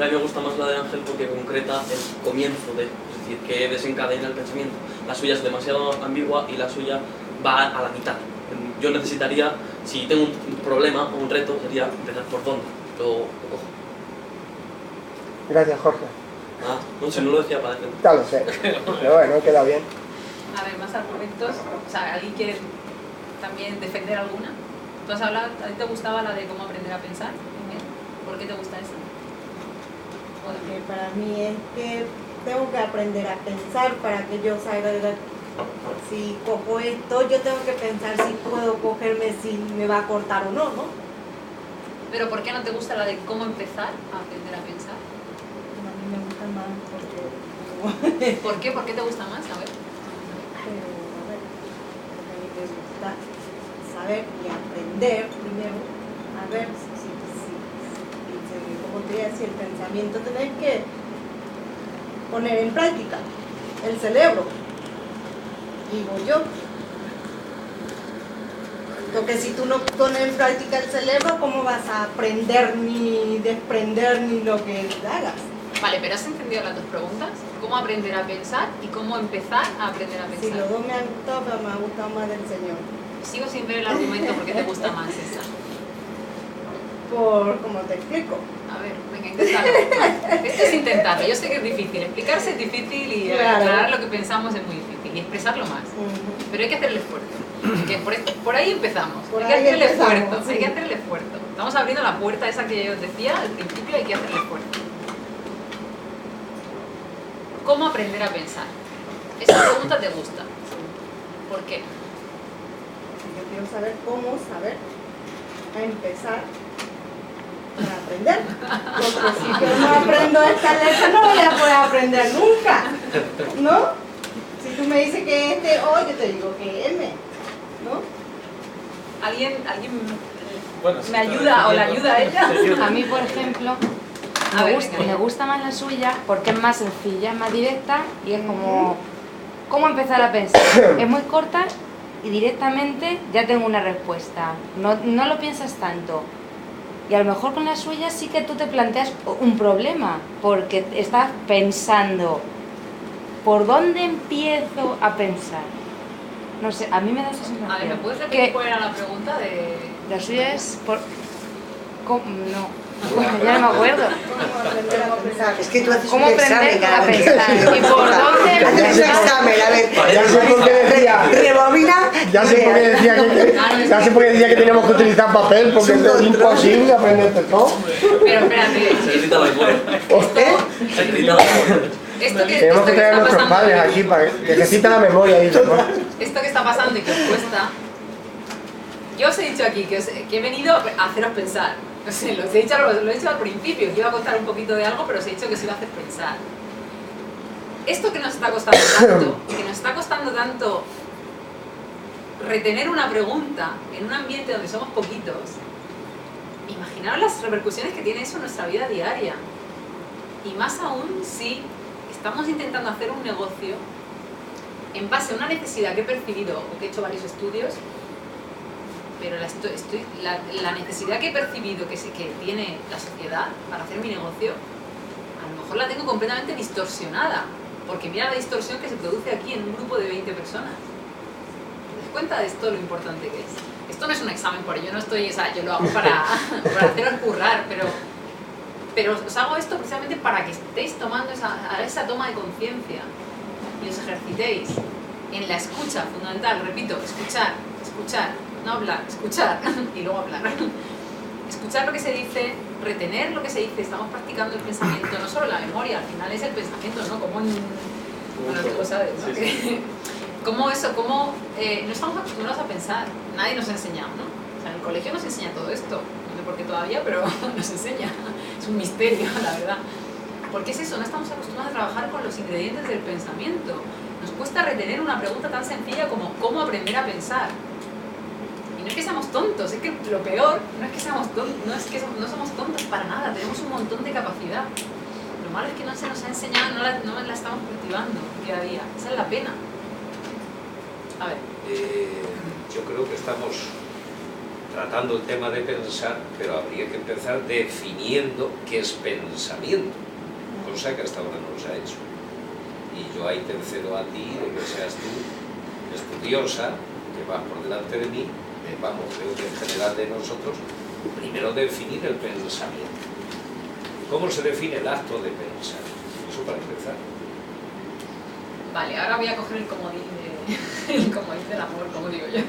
Pero a mí me gusta más la de Ángel porque concreta el comienzo de, es decir, que desencadena el pensamiento. La suya es demasiado ambigua y la suya va a la mitad. Yo necesitaría, si tengo un problema o un reto, sería empezar por dónde lo cojo. Gracias, Jorge. Ah, no sé, no lo decía para defender. Ya lo sé, pero bueno, queda bien. A ver, más argumentos. O sea, ¿alguien quiere también defender alguna? ¿Tú has hablado, a ti te gustaba la de cómo aprender a pensar? ¿Por qué te gusta esa? Porque para mí es que tengo que aprender a pensar para que yo salga de la... Si cojo esto, yo tengo que pensar si puedo cogerme, si me va a cortar o no, ¿no? ¿Pero por qué no te gusta la de cómo empezar a aprender a pensar? A mí me gusta más porque... ¿Por qué? ¿Por qué te gusta más? A ver. Pero, a ver, porque a mí me gusta saber y aprender primero, a ver como te decía, el pensamiento tenés que poner en práctica el cerebro, digo yo. Porque si tú no pones en práctica el cerebro, ¿cómo vas a aprender ni desprender ni lo que hagas? Vale, pero ¿has entendido las dos preguntas? ¿Cómo aprender a pensar y cómo empezar a aprender a pensar? Sí, los dos me han gustado, pero me ha gustado más del Señor. Sigo sin ver el argumento por qué te gusta más esa. Por, como te explico. A ver, venga, inténtalo. Esto es intentarlo. Yo sé que es difícil. Explicarse es difícil y aclarar lo que pensamos es muy difícil. Y expresarlo más. Pero hay que hacer el esfuerzo. Que por ahí empezamos. Hay que hacer el esfuerzo. Sí. Hay que hacer el esfuerzo. Estamos abriendo la puerta esa que yo os decía al principio, hay que hacer el esfuerzo. ¿Cómo aprender a pensar? Esa pregunta te gusta. ¿Por qué? Yo quiero saber cómo saber a empezar a aprender. Porque si yo no aprendo esta letra, no voy a poder aprender nunca. ¿No? Si tú me dices que este O, yo te digo que M. ¿No? ¿Alguien me ayuda o la ayuda a ella? A mí, por ejemplo, me gusta más la suya porque es más sencilla, es más directa y es como cómo empezar a pensar. Es muy corta y directamente ya tengo una respuesta. No lo piensas tanto. Y a lo mejor con la suya sí que tú te planteas un problema porque estás pensando ¿por dónde empiezo a pensar? No sé, a mí me da esa sensación. A ver, ¿me puedes repetir cuál era la pregunta de...? La suya es no. Ya no me acuerdo. Es que tú haces ¿Cómo un aprender examen a pensar? ¿Y por dónde haces un empezar? examen, a ver. Ya sé por qué decía. Rebobina. Ya sé por qué decía que teníamos que utilizar papel, porque es imposible aprenderte todo. Pero espérate. Se grita la escuela. Se grita la escuela. Tenemos que traer a nuestros padres aquí para que ejerciten la memoria. Esto que está pasando y que os cuesta. Yo os he dicho aquí que he venido a haceros pensar. No sé, lo he dicho al principio, que iba a costar un poquito de algo, pero os he dicho que os iba a hacer pensar. Esto que nos está costando tanto, retener una pregunta en un ambiente donde somos poquitos, imaginaos las repercusiones que tiene eso en nuestra vida diaria. Y más aún si estamos intentando hacer un negocio en base a una necesidad que he percibido o que he hecho varios estudios, pero la necesidad que he percibido que tiene la sociedad para hacer mi negocio, a lo mejor la tengo completamente distorsionada, porque mira la distorsión que se produce aquí en un grupo de 20 personas. ¿Te das cuenta de esto lo importante que es? Esto no es un examen, porque yo no estoy, o sea, yo lo hago para haceros currar, pero os hago esto precisamente para que estéis tomando esa toma de conciencia y os ejercitéis en la escucha fundamental, repito, escuchar, no hablar, escuchar y luego hablar. Escuchar lo que se dice, retener lo que se dice, estamos practicando el pensamiento, no solo la memoria, al final es el pensamiento, ¿no? Como bueno, tú lo sabes, ¿no? Sí. ¿Cómo no estamos acostumbrados a pensar? Nadie nos ha enseñado, ¿no? O sea, en el colegio nos enseña todo esto, no sé por qué todavía, pero nos enseña. Es un misterio, la verdad. ¿Por qué es eso? No estamos acostumbrados a trabajar con los ingredientes del pensamiento. Nos cuesta retener una pregunta tan sencilla como ¿cómo aprender a pensar? Y no es que seamos tontos, es que lo peor no es que seamos tontos, no somos tontos para nada, tenemos un montón de capacidad. Lo malo es que no se nos ha enseñado, no la estamos cultivando día a día. Esa es la pena. A ver. Yo creo que estamos tratando el tema de pensar, pero habría que empezar definiendo qué es pensamiento, cosa que hasta ahora no se ha hecho. Y yo ahí te cedo a ti de que seas tú estudiosa, que vas por delante de mí, vamos, creo que en general de nosotros, primero definir el pensamiento. ¿Cómo se define el acto de pensar? Eso para empezar. Vale, ahora voy a coger el comodín del amor, como digo yo.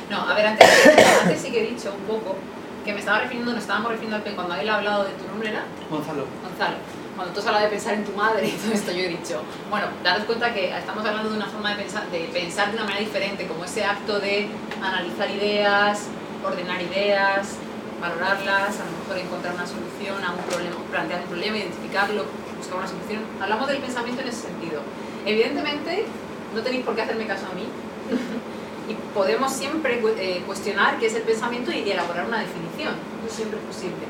No, a ver, antes sí que he dicho un poco que nos estábamos refiriendo al cuando él ha hablado de tu nombre, ¿era? Gonzalo. Gonzalo. Cuando tú has hablado de pensar en tu madre y todo esto, yo he dicho, bueno, daros cuenta que estamos hablando de una forma de pensar de una manera diferente, como ese acto de analizar ideas, ordenar ideas, valorarlas, a lo mejor encontrar una solución a un problema, plantear un problema, identificarlo, buscar una solución. Hablamos del pensamiento en ese sentido. Evidentemente, no tenéis por qué hacerme caso a mí. Y podemos siempre cuestionar qué es el pensamiento y elaborar una definición. Eso siempre es posible.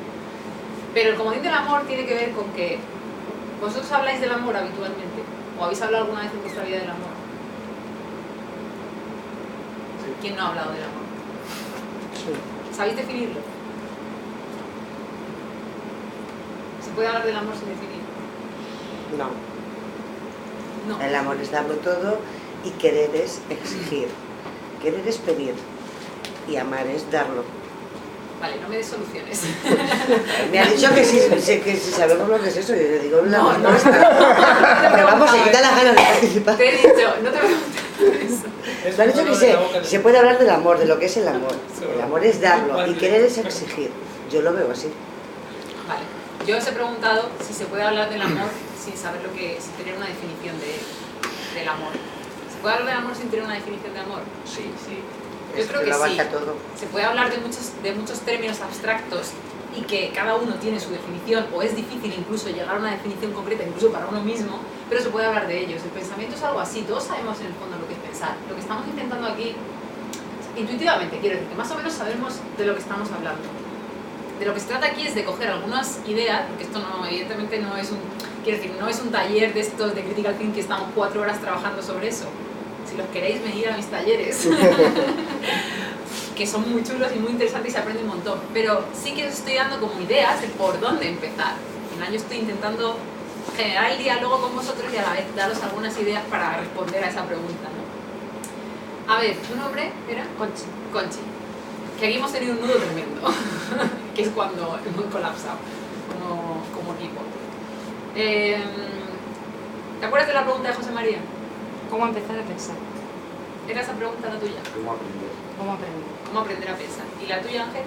Pero el comodín del amor tiene que ver con que vosotros habláis del amor habitualmente. ¿O habéis hablado alguna vez en vuestra vida del amor? Sí. ¿Quién no ha hablado del amor? Sí. ¿Sabéis definirlo? ¿Se puede hablar del amor sin definir? No, No. el amor es darlo todo y querer es exigir. Querer es pedir y amar es darlo. Vale, no me des soluciones. Me ha dicho que si sabemos lo que es eso, yo le digo una No, respuesta. Pero vamos, se quita las ganas de participar. Te he dicho, no te preguntes eso. Me ha dicho que se puede hablar del amor, de lo que es el amor. El amor es darlo y querer es exigir. Yo lo veo así. Vale, yo os he preguntado si se puede hablar del amor sin saber sin tener una definición del amor. ¿Se puede hablar del amor sin tener una definición de amor? Sí. Sí. Yo Es creo que que lo sí. abarca todo. Se puede hablar de muchos términos abstractos y que cada uno tiene su definición, o es difícil incluso llegar a una definición concreta, incluso para uno mismo, pero se puede hablar de ellos. El pensamiento es algo así, todos sabemos en el fondo lo que es pensar. Lo que estamos intentando aquí, intuitivamente, quiero decir, que más o menos sabemos de lo que estamos hablando. De lo que se trata aquí es de coger algunas ideas, porque esto no, evidentemente no es no es un taller de estos de critical thinking que estamos 4 horas trabajando sobre eso. Si los queréis venir a mis talleres, que son muy chulos y muy interesantes y se aprende un montón, pero sí que os estoy dando como ideas de por dónde empezar. Al final yo estoy intentando generar el diálogo con vosotros y a la vez daros algunas ideas para responder a esa pregunta, ¿no? A ver, ¿tu nombre era? Conchi. Conchi. Que aquí hemos tenido un nudo tremendo, que es cuando hemos colapsado como equipo. ¿Te acuerdas de la pregunta de José María? ¿Cómo empezar a pensar? ¿Era esa pregunta la tuya? ¿Cómo aprender? ¿Cómo aprender? ¿Cómo aprender a pensar? ¿Y la tuya, Ángel?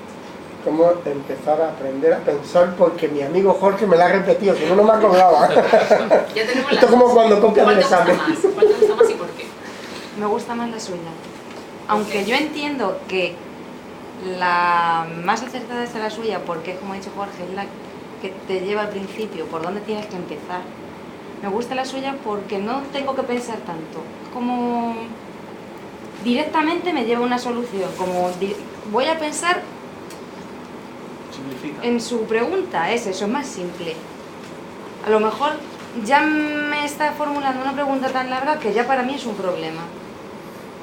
¿Cómo empezar a aprender a pensar? Porque mi amigo Jorge me la ha repetido, si no, no me acordaba. Ya tenemos Esto es como cuando copias ¿Cuál el te gusta examen. más? ¿Cuál te gusta más y por qué? Me gusta más la suya. Aunque yo entiendo que la más acertada es la suya, porque es como ha dicho Jorge, es la que te lleva al principio, por dónde tienes que empezar. Me gusta la suya porque no tengo que pensar tanto. Como directamente me lleva a una solución. Como voy a pensar Simplifica. en su pregunta, eso es más simple. A lo mejor ya me está formulando una pregunta tan larga que ya para mí es un problema.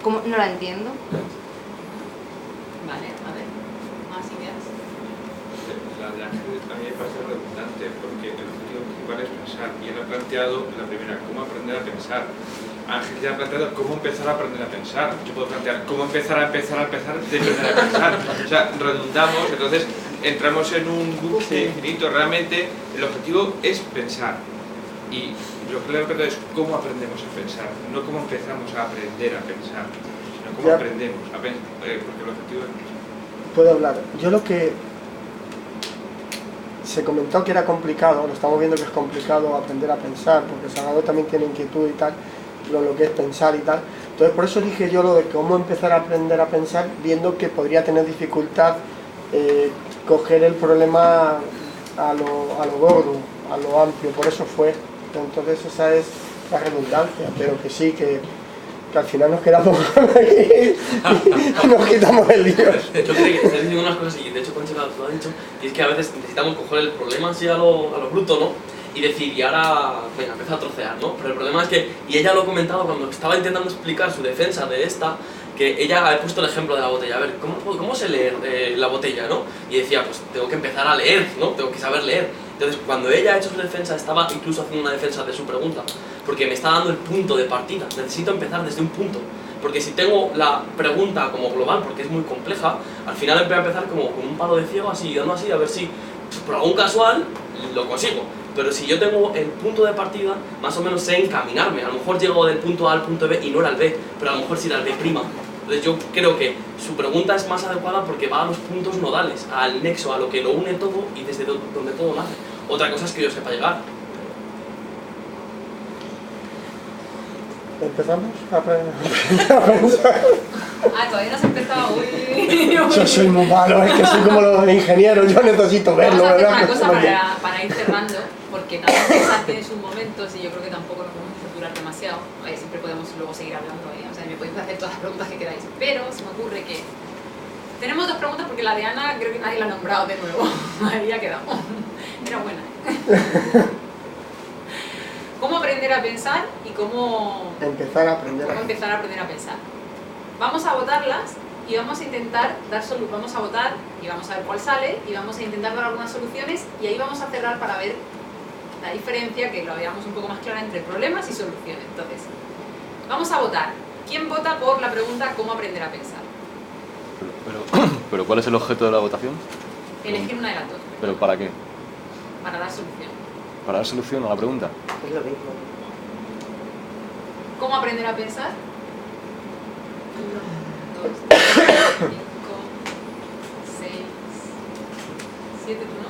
Como no la entiendo. Vale, a ver, más ideas. La de Ángel a mí me parece redundante porque el objetivo principal es pensar y él ha planteado la primera, cómo aprender a pensar. Ángel ya ha planteado cómo empezar a aprender a pensar. Yo puedo plantear cómo empezar a aprender a pensar. O sea, redundamos, entonces entramos en un bucle infinito. Realmente el objetivo es pensar. Y lo que le he planteado es cómo aprendemos a pensar, no cómo empezamos a aprender a pensar, sino cómo Ya. aprendemos a pensar, porque el objetivo es pensar. Puedo hablar. Yo lo que se comentó que era complicado, lo estamos viendo que es complicado aprender a pensar, porque Salvador también tiene inquietud y tal, lo que es pensar y tal. Entonces por eso dije yo lo de cómo empezar a aprender a pensar, viendo que podría tener dificultad coger el problema a lo gordo, a lo amplio, por eso fue. Entonces esa es la redundancia, pero que sí, que al final nos quedamos aquí y nos quitamos el lío. De hecho, creo que estás diciendo unas cosas y de hecho Conchi lo ha dicho, y es que a veces necesitamos coger el problema así a lo bruto, ¿no? Y decir, y ahora, venga, empieza a trocear, ¿no? Pero el problema es que, y ella lo ha comentado cuando estaba intentando explicar su defensa de esta, que ella ha puesto el ejemplo de la botella. A ver, ¿cómo sé leer la botella, no? Y decía, pues tengo que empezar a leer, ¿no? Tengo que saber leer. Entonces, cuando ella ha hecho su defensa, estaba incluso haciendo una defensa de su pregunta, porque me está dando el punto de partida. Necesito empezar desde un punto. Porque si tengo la pregunta como global, porque es muy compleja, al final voy a empezar como con un palo de ciego, así, dando así, a ver si por algún casual lo consigo. Pero si yo tengo el punto de partida, más o menos sé encaminarme. A lo mejor llego del punto A al punto B y no era el B, pero a lo mejor sí era el B'. Entonces yo creo que su pregunta es más adecuada porque va a los puntos nodales, al nexo, a lo que lo une todo y desde donde todo nace. Otra cosa es que yo sepa llegar. ¿Empezamos a pensar? Todavía no has empezado. Uy. Yo soy muy malo, es que soy como los ingenieros, yo necesito verlo, Vamos a hacer ¿verdad? una cosa para ir cerrando, porque también pensar tiene sus momentos y yo creo que tampoco nos vamos a durar demasiado. Siempre podemos luego seguir hablando, o sea, me podéis hacer todas las preguntas que queráis, pero se me ocurre que tenemos dos preguntas porque la de Ana creo que nadie la ha nombrado de nuevo. Ahí ya quedamos. Era buena. ¿Cómo aprender a pensar y cómo empezar a aprender a pensar? Vamos a votarlas y vamos a intentar vamos a votar y vamos a ver cuál sale y vamos a intentar dar algunas soluciones y ahí vamos a cerrar para ver la diferencia, que lo veamos un poco más clara, entre problemas y soluciones. Entonces, vamos a votar. ¿Quién vota por la pregunta ¿cómo aprender a pensar? Pero ¿cuál es el objeto de la votación? Elegir una de las dos. ¿Pero para qué? Para dar solución. ¿Para dar solución a la pregunta? Es lo mismo. ¿Cómo aprender a pensar? 1, 2, 3, 5, 6, 7, ¿tú no?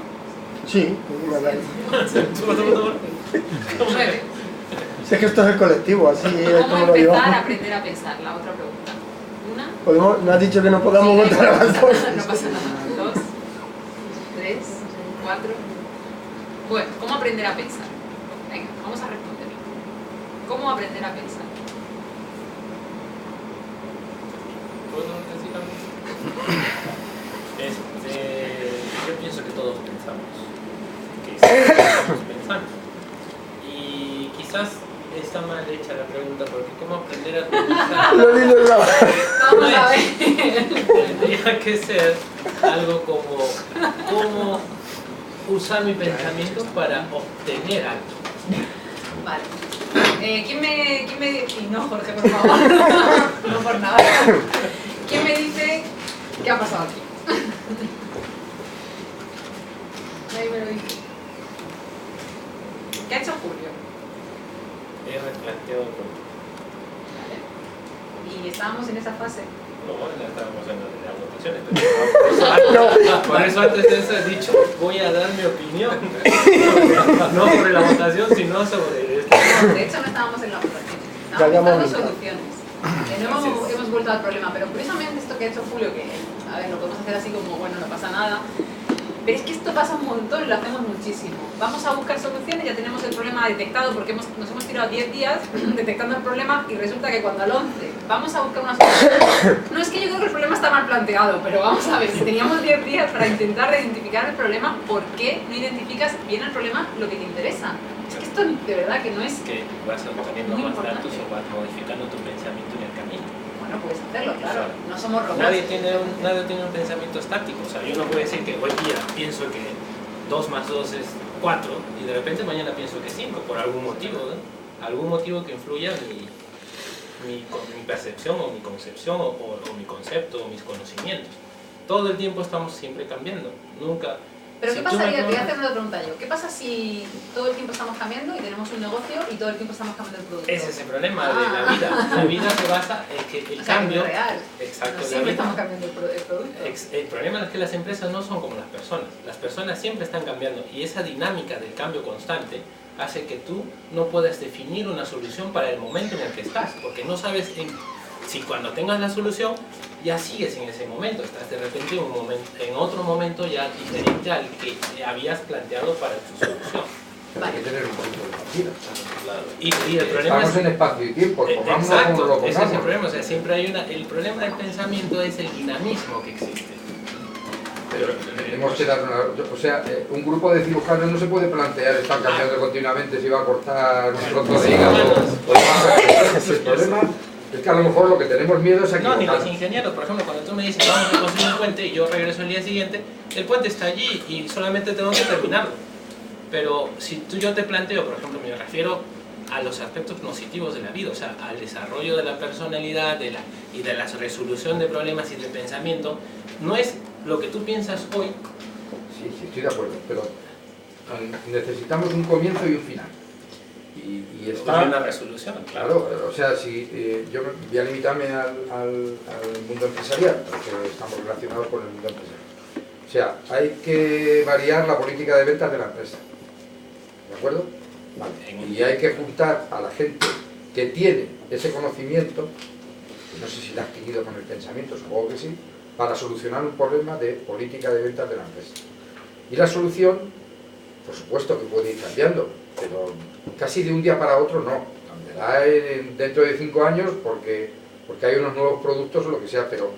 Sí, una vez. 9. Si es que esto es el colectivo, así es ¿Cómo como lo empezar llevamos. a aprender a pensar? La otra pregunta. Una. ¿Me has dicho que no podamos Sí, votar a las dos? No pasa nada. 2, 3, 4. Bueno, ¿cómo aprender a pensar? Venga, vamos a responder. ¿Cómo aprender a pensar? ¿Puedo decir algo? Yo pienso que todos pensamos. Que estamos pensando. Y quizás está mal hecha la pregunta, porque ¿cómo aprender a pensar? Vamos a ver. Tendría que ser algo como ¿cómo usar mi pensamiento para obtener algo? Vale. ¿Quién me y no, Jorge, por favor. No por nada. ¿Quién me dice qué ha pasado aquí? Nadie me lo dice. ¿Qué ha hecho Julio? He replanteado todo. Vale. Y estábamos en esa fase. No, ya estábamos en las votaciones, pero por eso antes de eso he dicho, voy a dar mi opinión. No sobre la votación, sino sobre esto. No, de hecho no estábamos en la votación. Estábamos buscando soluciones. No hemos vuelto al problema, pero curiosamente esto que ha hecho Julio, que a ver, lo podemos hacer así como, bueno, no pasa nada. Pero es que esto pasa un montón y lo hacemos muchísimo. Vamos a buscar soluciones, ya tenemos el problema detectado porque nos hemos tirado 10 días detectando el problema y resulta que cuando al 11 vamos a buscar una solución. No es que yo creo que el problema está mal planteado, pero vamos a ver, si teníamos 10 días para intentar identificar el problema, ¿por qué no identificas bien el problema lo que te interesa? Es que esto de verdad que no es... Que vas obteniendo más datos o vas modificando tu pensamiento en el camino. Bueno, puedes hacerlo, claro, no somos robots. Nadie tiene un pensamiento estático, o sea, yo no puedo decir que hoy día pienso que 2 más 2 es 4 y de repente mañana pienso que 5 por algún motivo, ¿no? Algún motivo que influya mi percepción o mi concepción o mi concepto o mis conocimientos. Todo el tiempo estamos siempre cambiando, nunca... Pero ¿qué pasaría? Te voy a hacer una pregunta yo. ¿Qué pasa si todo el tiempo estamos cambiando y tenemos un negocio y todo el tiempo estamos cambiando el producto? Ese es el problema de la vida. La vida se basa en que el cambio... Que es real. Exacto. No siempre estamos cambiando el producto. El problema es que las empresas no son como las personas. Las personas siempre están cambiando y esa dinámica del cambio constante hace que tú no puedas definir una solución para el momento en el que estás, porque no sabes si cuando tengas la solución ya sigues en ese momento, estás de repente en otro momento ya diferente al que habías planteado para tu solución. Vale. Hay que tener un punto de partida. Claro. Y el problema estamos en espacio y tiempo, pongamos como lo exacto, pongamos. ese es el problema, o sea, siempre hay el problema del pensamiento es el dinamismo que existe. Pero tenemos que dar o sea, un grupo de cirujanos no se puede plantear, están cambiando continuamente si va a cortar un trozo de hígado o demás. El problema Es que a lo mejor lo que tenemos miedo es a No, ni los equivocarnos. ingenieros, por ejemplo, cuando tú me dices vamos a construir un puente y yo regreso el día siguiente, el puente está allí y solamente tengo que terminarlo. Pero si yo te planteo, por ejemplo, me refiero a los aspectos positivos de la vida, o sea, al desarrollo de la personalidad y de la resolución de problemas y de pensamiento, no es lo que tú piensas hoy. Sí, sí, estoy de acuerdo, pero necesitamos un comienzo y un final. Y está... Y una resolución, Claro, o sea, si yo voy a limitarme al mundo empresarial, porque estamos relacionados con el mundo empresarial. O sea, hay que variar la política de ventas de la empresa. ¿De acuerdo? Vale. Y hay que juntar a la gente que tiene ese conocimiento, que no sé si lo ha adquirido con el pensamiento, supongo que sí, para solucionar un problema de política de ventas de la empresa. Y la solución, por supuesto que puede ir cambiando, pero casi de un día para otro no. Cambiará dentro de 5 años porque hay unos nuevos productos o lo que sea, pero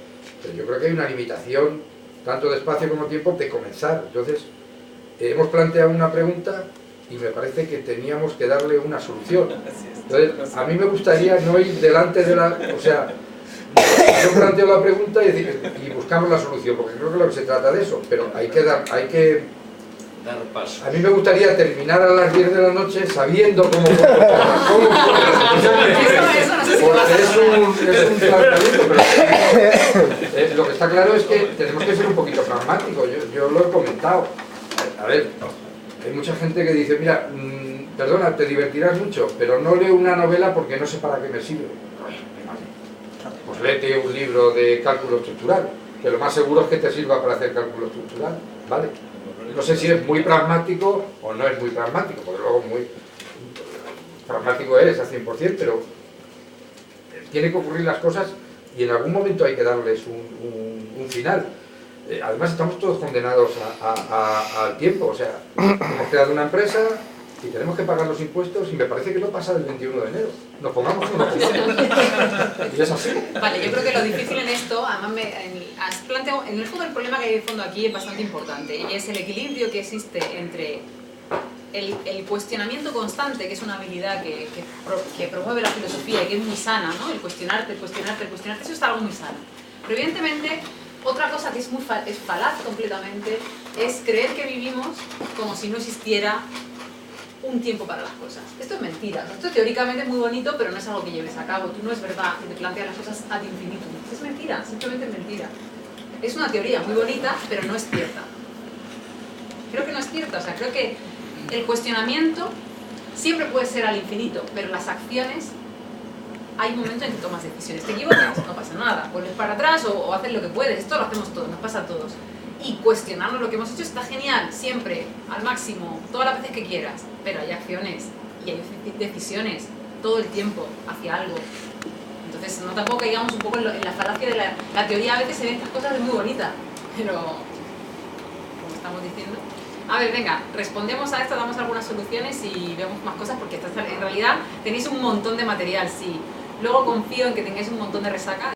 yo creo que hay una limitación, tanto de espacio como tiempo, de comenzar. Entonces, hemos planteado una pregunta y me parece que teníamos que darle una solución. Entonces, a mí me gustaría no ir delante de la... O sea, yo planteo la pregunta y buscamos la solución, porque creo que lo que se trata de eso, pero hay que dar paso. A mí me gustaría terminar a las 10 de la noche sabiendo cómo es un planteamiento, pero lo que está claro es que tenemos que ser un poquito pragmáticos. Yo lo he comentado. A ver, hay mucha gente que dice, mira, perdona, te divertirás mucho, pero no leo una novela porque no sé para qué me sirve. Pues léete un libro de cálculo estructural, que lo más seguro es que te sirva para hacer cálculo estructural, ¿vale? No sé si es muy pragmático o no es muy pragmático, porque luego muy pragmático eres al 100%, pero tiene que ocurrir las cosas y en algún momento hay que darles un final. Además estamos todos condenados al tiempo, o sea, hemos creado una empresa y tenemos que pagar los impuestos y me parece que no pasa del 21 de enero. Nos pongamos como y es así. Vale, yo creo que lo difícil en esto, además has planteado, en el fondo el problema que hay de fondo aquí es bastante importante y es el equilibrio que existe entre el cuestionamiento constante, que es una habilidad que promueve la filosofía y que es muy sana, ¿no? El cuestionarte, eso está algo muy sano. Pero evidentemente, otra cosa que es falaz completamente es creer que vivimos como si no existiera un tiempo para las cosas. Esto es mentira. Esto teóricamente es muy bonito, pero no es algo que lleves a cabo. Tú no es verdad que te planteas las cosas ad infinitum. Es mentira, simplemente es mentira. Es una teoría muy bonita, pero no es cierta. Creo que no es cierta. O sea, creo que el cuestionamiento siempre puede ser al infinito, pero las acciones, hay momentos en que tomas decisiones. Te equivocas, no pasa nada. Vuelves para atrás o haces lo que puedes. Esto lo hacemos todos, nos pasa a todos. Y cuestionarnos lo que hemos hecho está genial, siempre, al máximo, todas las veces que quieras, pero hay acciones y hay decisiones todo el tiempo hacia algo. Entonces, no tampoco caigamos un poco en la falacia de la teoría. A veces se ven estas cosas muy bonitas, pero, como estamos diciendo... A ver, venga, respondemos a esto, damos algunas soluciones y vemos más cosas, porque en realidad tenéis un montón de material, sí. Luego confío en que tengáis un montón de resaca.